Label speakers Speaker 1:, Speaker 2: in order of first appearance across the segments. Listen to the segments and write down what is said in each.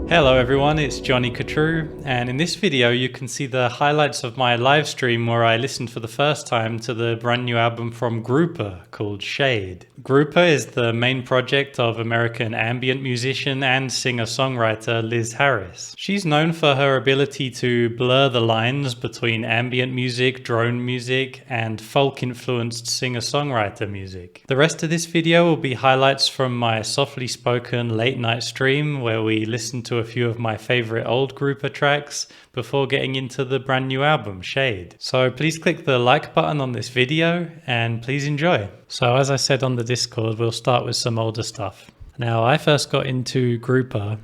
Speaker 1: Hello everyone, it's Johnny 𝐒𝐻𝐻, and in this video you can see the highlights of my live stream where I listened for the first time to the brand new album from 𝐒𝐻𝐻 called 𝐒𝐻𝐬𝐬. 𝐒𝐻𝐻 is the main project of American ambient musician and singer-songwriter Liz Harris. She's known for her ability to blur the lines between ambient music, drone music, and folk-influenced singer-songwriter music. The rest of this video will be highlights from my softly spoken late night stream where we listened to a few of my favorite old 𝐒𝐻𝐻 tracks before getting into the brand new album 𝐒𝐻𝐬𝐬. So please click the like button on this video and please enjoy. So as I said on the Discord, we'll start with some older stuff. Now I first got into 𝐒𝐻𝐻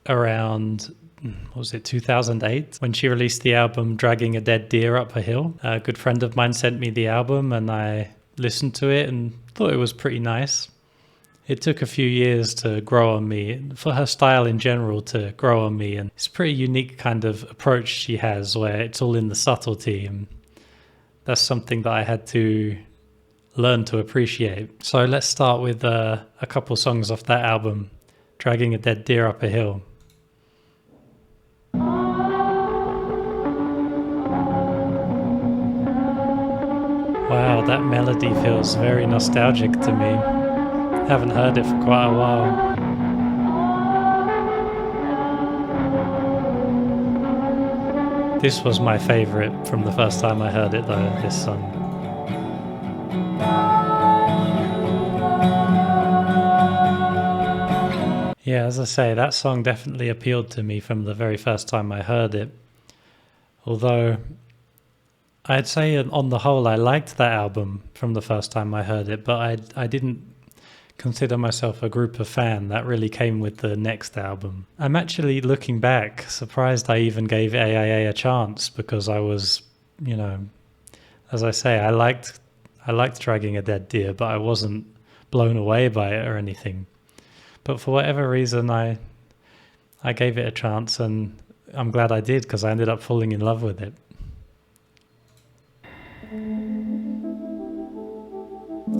Speaker 1: around, what was it, 2008, when she released the album Dragging a Dead Deer Up a Hill. A good friend of mine sent me the album and I listened to it and thought it was pretty nice. It took a few years to grow on me, for her style in general to grow on me, and it's a pretty unique kind of approach she has where it's all in the subtlety, and that's something that I had to learn to appreciate. So let's start with a couple songs off that album, Dragging a Dead Deer Up a Hill. Wow, that melody feels very nostalgic to me. Haven't heard it for quite a while. This was my favorite from the first time I heard it though, this song. Yeah, as I say, that song definitely appealed to me from the very first time I heard it. Although I'd say on the whole I liked that album from the first time I heard it, but I didn't consider myself a 𝐒𝐻𝐻 fan. That really came with the next album. I'm actually, looking back, surprised I even gave AIA a chance, because I was, you know, as I say, I liked Dragging a Dead Deer, but I wasn't blown away by it or anything. But for whatever reason, I gave it a chance, and I'm glad I did, because I ended up falling in love with it.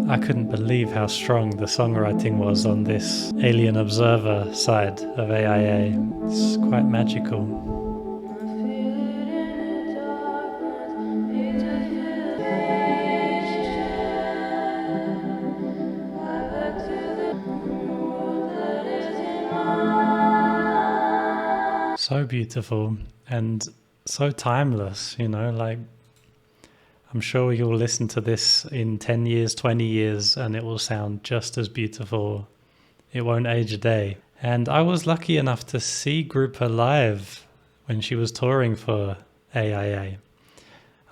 Speaker 1: I couldn't believe how strong the songwriting was on this Alien Observer side of AIA. It's quite magical. So beautiful and so timeless, you know, like I'm sure you'll listen to this in 10 years, 20 years, and it will sound just as beautiful. It won't age a day. And I was lucky enough to see 𝐒𝐻𝐻 live when she was touring for AIA.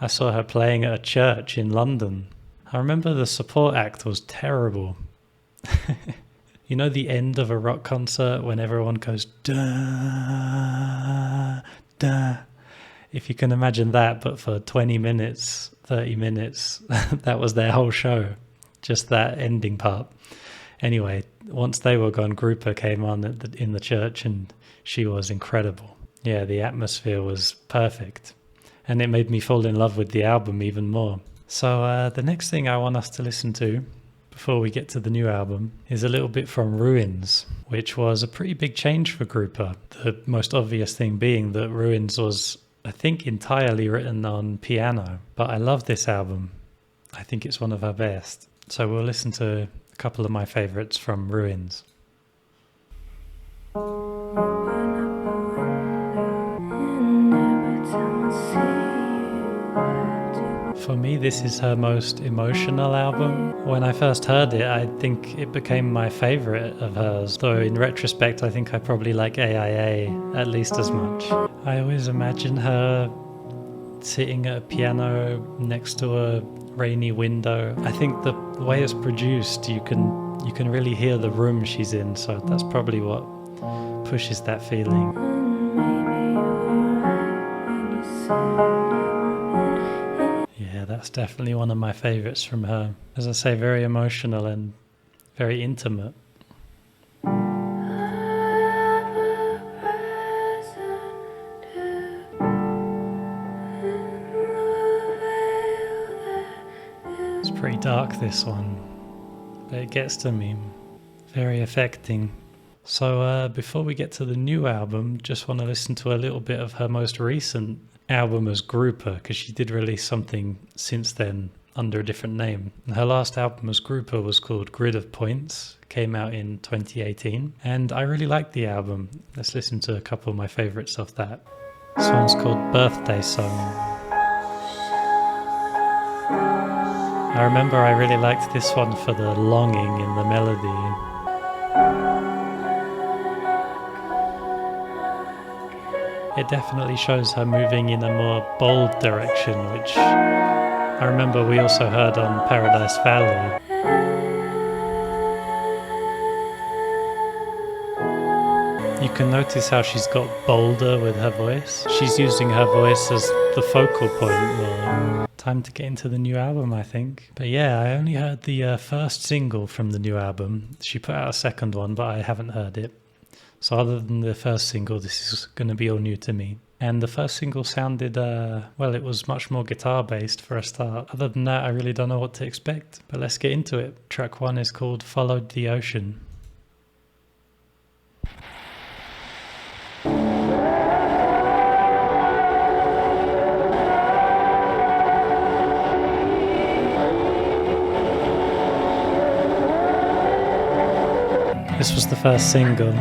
Speaker 1: I saw her playing at a church in London. I remember the support act was terrible. You know the end of a rock concert when everyone goes da, da. If you can imagine that, but for 20 minutes, 30 minutes, that was their whole show, just that ending part. Anyway, once they were gone, 𝐒𝐻𝐻 came on in the church and she was incredible. Yeah, the atmosphere was perfect and it made me fall in love with the album even more. So the next thing I want us to listen to before we get to the new album is a little bit from Ruins, which was a pretty big change for 𝐒𝐻𝐻. The most obvious thing being that Ruins was, I think, entirely written on piano, but I love this album. I think it's one of her best. So we'll listen to a couple of my favorites from Ruins. For me, this is her most emotional album. When I first heard it, I think it became my favorite of hers, though in retrospect I think I probably like AIA at least as much. I always imagine her sitting at a piano next to a rainy window. I think the way it's produced, you can really hear the room she's in, so that's probably what pushes that feeling. Yeah, that's definitely one of my favorites from her. As I say, very emotional and very intimate. It's pretty dark, this one, but it gets to me. Very affecting. So before we get to the new album, just want to listen to a little bit of her most recent album as Grouper, because she did release something since then under a different name. Her last album as Grouper was called Grid of Points, came out in 2018, and I really liked the album. Let's listen to a couple of my favorites of that. This one's called Birthday Song. I remember I really liked this one for the longing in the melody. It definitely shows her moving in a more bold direction, which I remember we also heard on Paradise Valley. You can notice how she's got bolder with her voice. She's using her voice as the focal point more. Time to get into the new album, I think. But yeah, I only heard the first single from the new album. She put out a second one, but I haven't heard it. So other than the first single, this is going to be all new to me. And the first single sounded, well, it was much more guitar-based for a start. Other than that, I really don't know what to expect. But let's get into it. Track 1 is called Followed the Ocean. This was the first single.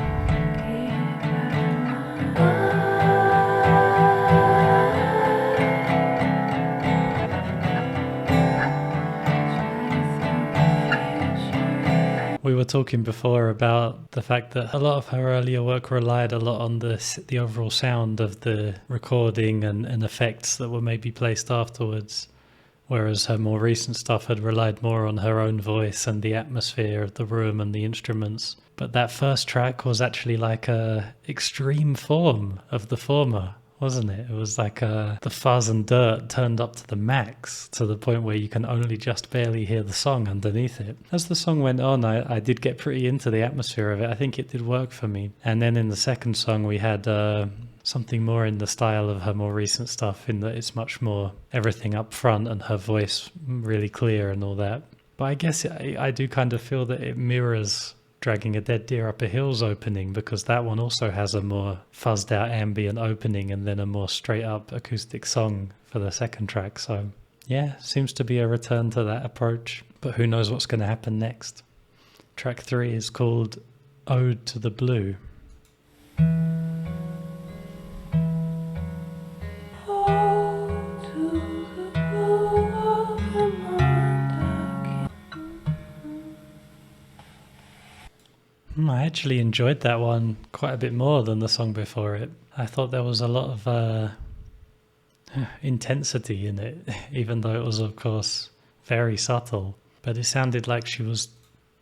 Speaker 1: We were talking before about the fact that a lot of her earlier work relied a lot on the overall sound of the recording and effects that were maybe placed afterwards, whereas her more recent stuff had relied more on her own voice and the atmosphere of the room and the instruments. But that first track was actually like a extreme form of the former, wasn't it? It was like the fuzz and dirt turned up to the max, to the point where you can only just barely hear the song underneath it. As the song went on, I did get pretty into the atmosphere of it. I think it did work for me. And then in the second song, we had something more in the style of her more recent stuff, in that it's much more everything up front and her voice really clear and all that. But I guess I do kind of feel that it mirrors Dragging a Dead Deer Up a Hill's opening, because that one also has a more fuzzed out ambient opening and then a more straight up acoustic song for the second track. So yeah, seems to be a return to that approach, but who knows what's going to happen next. Track 3 is called Ode to the Blue. I actually enjoyed that one quite a bit more than the song before it. I thought there was a lot of intensity in it, even though it was, of course, very subtle. But it sounded like she was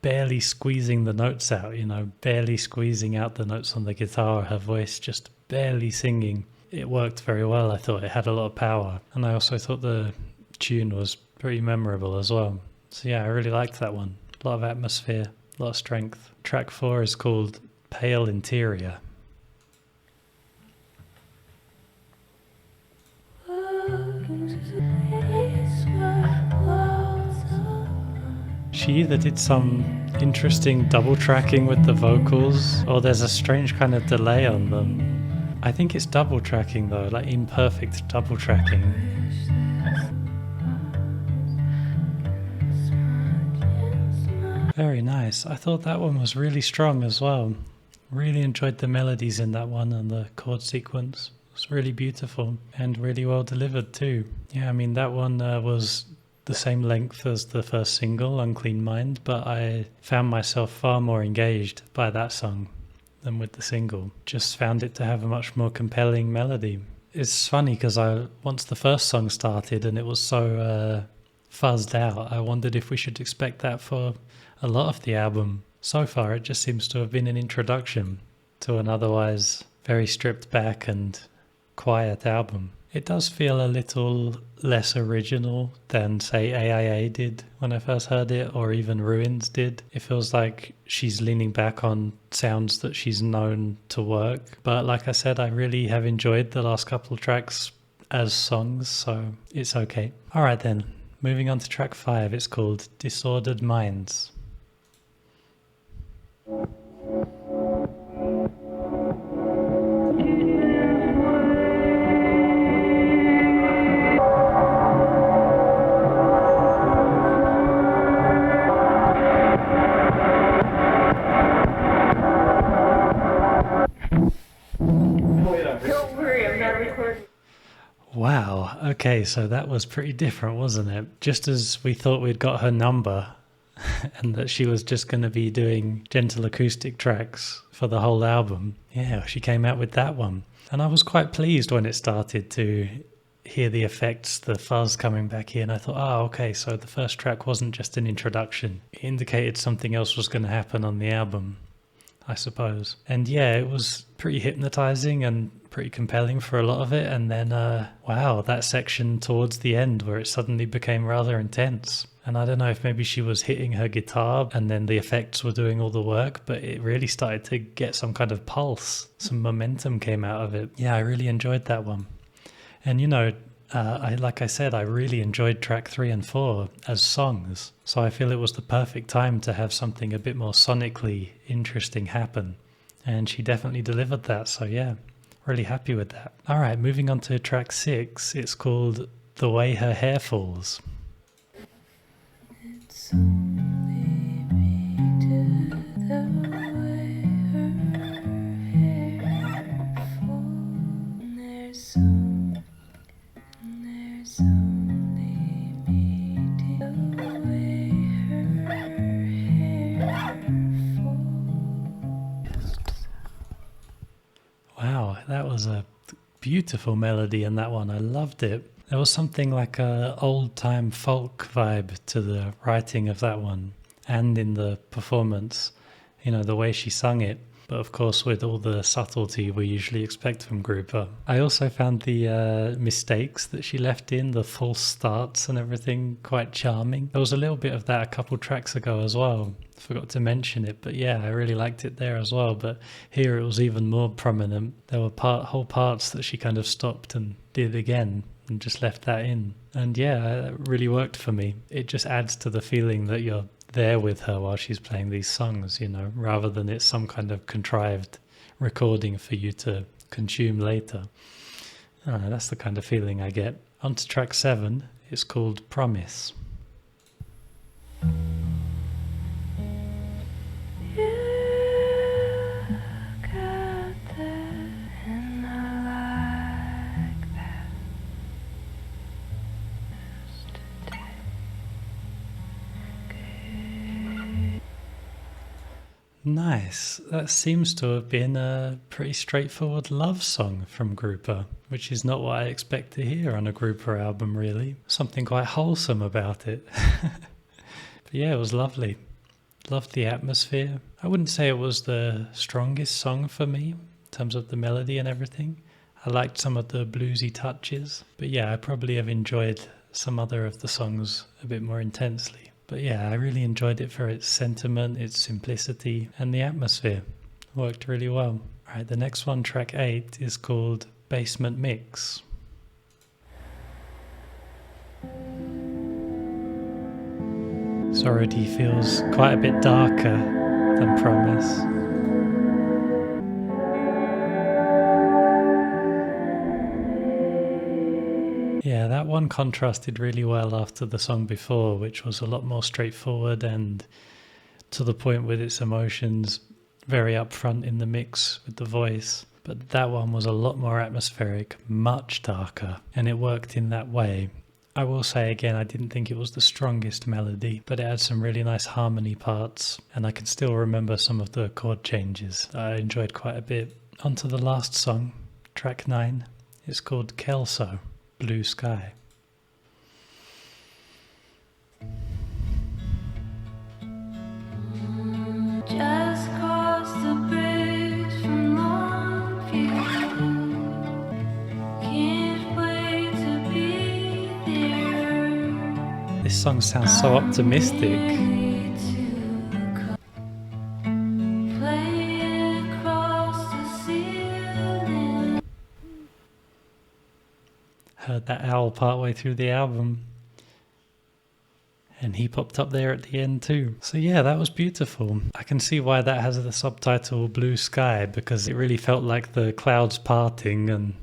Speaker 1: barely squeezing the notes out, barely squeezing out the notes on the guitar, her voice just barely singing. It worked very well. I thought it had a lot of power. And I also thought the tune was pretty memorable as well. So yeah, I really liked that one. A lot of atmosphere. A lot of strength. Track 4 is called Pale Interior. She either did some interesting double tracking with the vocals, or there's a strange kind of delay on them. I think it's double tracking though, like imperfect double tracking. Very nice. I thought that one was really strong as well. Really enjoyed the melodies in that one and the chord sequence. It was really beautiful and really well delivered too. Yeah, I mean that one was the same length as the first single, Unclean Mind, but I found myself far more engaged by that song than with the single. Just found it to have a much more compelling melody. It's funny because once the first song started and it was so fuzzed out, I wondered if we should expect that for a lot of the album. So far it just seems to have been an introduction to an otherwise very stripped back and quiet album. It does feel a little less original than, say, AIA did when I first heard it, or even Ruins did. It feels like she's leaning back on sounds that she's known to work. But like I said, I really have enjoyed the last couple of tracks as songs, so it's okay. All right then, moving on to track 5. It's called Disordered Minds. Okay, so that was pretty different, wasn't it? Just as we thought we'd got her number and that she was just going to be doing gentle acoustic tracks for the whole album, yeah, she came out with that one. And I was quite pleased when it started to hear the effects, the fuzz coming back in. I thought, oh, okay, so the first track wasn't just an introduction. It indicated something else was going to happen on the album, I suppose. And yeah, it was pretty hypnotizing and pretty compelling for a lot of it. And then, wow, that section towards the end where it suddenly became rather intense. And I don't know if maybe she was hitting her guitar and then the effects were doing all the work, but it really started to get some kind of pulse. Some momentum came out of it. Yeah, I really enjoyed that one. And you know, like I said, I really enjoyed track 3 and 4 as songs. So I feel it was the perfect time to have something a bit more sonically interesting happen. And she definitely delivered that. So yeah, really happy with that. All right, moving on to track 6. It's called The Way Her Hair Falls.
Speaker 2: It's only me to the way her hair falls. There's only me to the way her hair falls.
Speaker 1: Wow, that was a beautiful melody in that one. I loved it. There was something like a old-time folk vibe to the writing of that one and in the performance, you know, the way she sung it. But of course, with all the subtlety we usually expect from Grouper. I also found the mistakes that she left in, the false starts and everything, quite charming. There was a little bit of that a couple tracks ago as well. Forgot to mention it, but yeah, I really liked it there as well. But here it was even more prominent. There were whole parts that she kind of stopped and did again and just left that in. And yeah, it really worked for me. It just adds to the feeling that you're there with her while she's playing these songs, you know, rather than it's some kind of contrived recording for you to consume later. I don't know, that's the kind of feeling I get. On to track 7. It's called Promise. Nice. That seems to have been a pretty straightforward love song from Grouper, which is not what I expect to hear on a Grouper album, really. Something quite wholesome about it. But yeah, it was lovely. Loved the atmosphere. I wouldn't say it was the strongest song for me in terms of the melody and everything. I liked some of the bluesy touches. But yeah, I probably have enjoyed some other of the songs a bit more intensely. But yeah, I really enjoyed it for its sentiment, its simplicity, and the atmosphere. It worked really well. All right, the next one, track 8, is called Basement Mix. This already feels quite a bit darker than Promise. Yeah, that one contrasted really well after the song before, which was a lot more straightforward and to the point with its emotions, very upfront in the mix with the voice. But that one was a lot more atmospheric, much darker, and it worked in that way. I will say again, I didn't think it was the strongest melody, but it had some really nice harmony parts, and I can still remember some of the chord changes that I enjoyed quite a bit. On to the last song, track 9. It's called 𝐒𝐢𝐬𝐬𝐻, Blue Sky.
Speaker 2: Just cross the bridge from Longview. Can't wait to be there.
Speaker 1: This song sounds so optimistic.
Speaker 2: Play across the ceiling.
Speaker 1: Heard that owl partway through the album. And he popped up there at the end too. So yeah, that was beautiful. I can see why that has the subtitle Blue Sky, because it really felt like the clouds parting and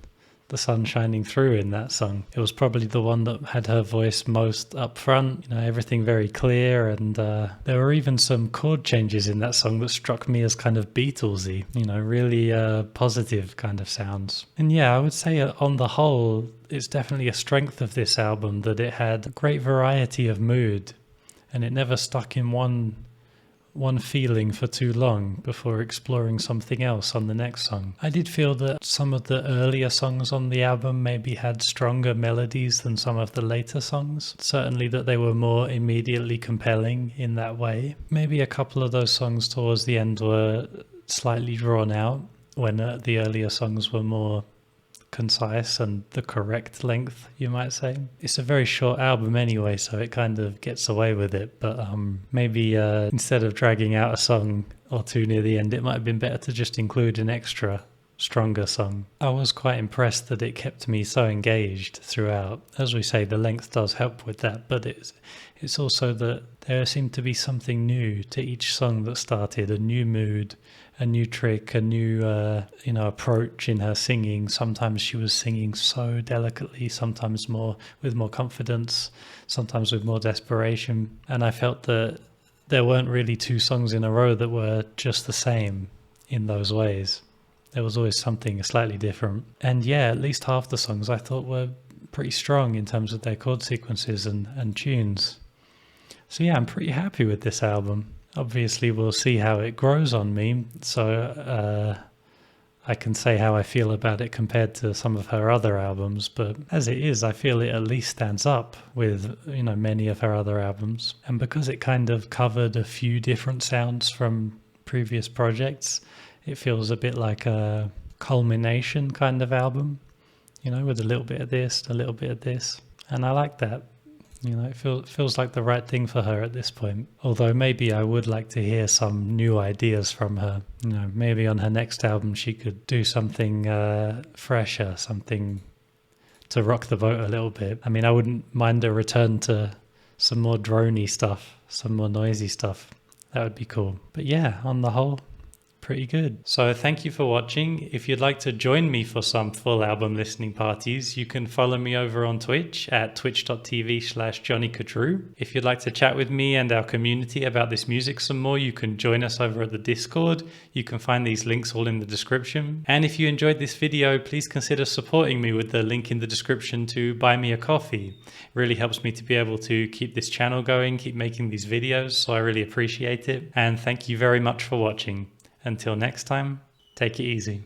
Speaker 1: the sun shining through in that song. It was probably the one that had her voice most up front, you know, everything very clear, and there were even some chord changes in that song that struck me as kind of Beatlesy, you know, really positive kind of sounds. And yeah, I would say on the whole, it's definitely a strength of this album that it had a great variety of mood, and it never stuck in one feeling for too long before exploring something else on the next song. I did feel that some of the earlier songs on the album maybe had stronger melodies than some of the later songs. Certainly that they were more immediately compelling in that way. Maybe a couple of those songs towards the end were slightly drawn out when the earlier songs were more concise and the correct length, you might say. It's a very short album anyway, so it kind of gets away with it, but maybe instead of dragging out a song or two near the end, it might have been better to just include an extra stronger song. I was quite impressed that it kept me so engaged throughout. As we say, the length does help with that, but it's also that there seemed to be something new to each song that started, a new mood, a new trick, a new approach in her singing. Sometimes she was singing so delicately, sometimes with more confidence, sometimes with more desperation. And I felt that there weren't really two songs in a row that were just the same in those ways. There was always something slightly different. And yeah, at least half the songs I thought were pretty strong in terms of their chord sequences and tunes. So yeah, I'm pretty happy with this album. Obviously, we'll see how it grows on me, so I can say how I feel about it compared to some of her other albums, but as it is, I feel it at least stands up with, you know, many of her other albums. And because it kind of covered a few different sounds from previous projects, it feels a bit like a culmination kind of album, you know, with a little bit of this, a little bit of this, and I like that. You know, it feels like the right thing for her at this point. Although maybe I would like to hear some new ideas from her. You know, maybe on her next album she could do something fresher, something to rock the boat a little bit. I mean, I wouldn't mind a return to some more droney stuff, some more noisy stuff. That would be cool. But yeah, on the whole, pretty good. So thank you for watching. If you'd like to join me for some full album listening parties, you can follow me over on Twitch at twitch.tv/JohnnyCouture. If you'd like to chat with me and our community about this music some more, you can join us over at the Discord. You can find these links all in the description. And if you enjoyed this video, please consider supporting me with the link in the description to buy me a coffee. It really helps me to be able to keep this channel going, keep making these videos, so I really appreciate it. And thank you very much for watching. Until next time, take it easy.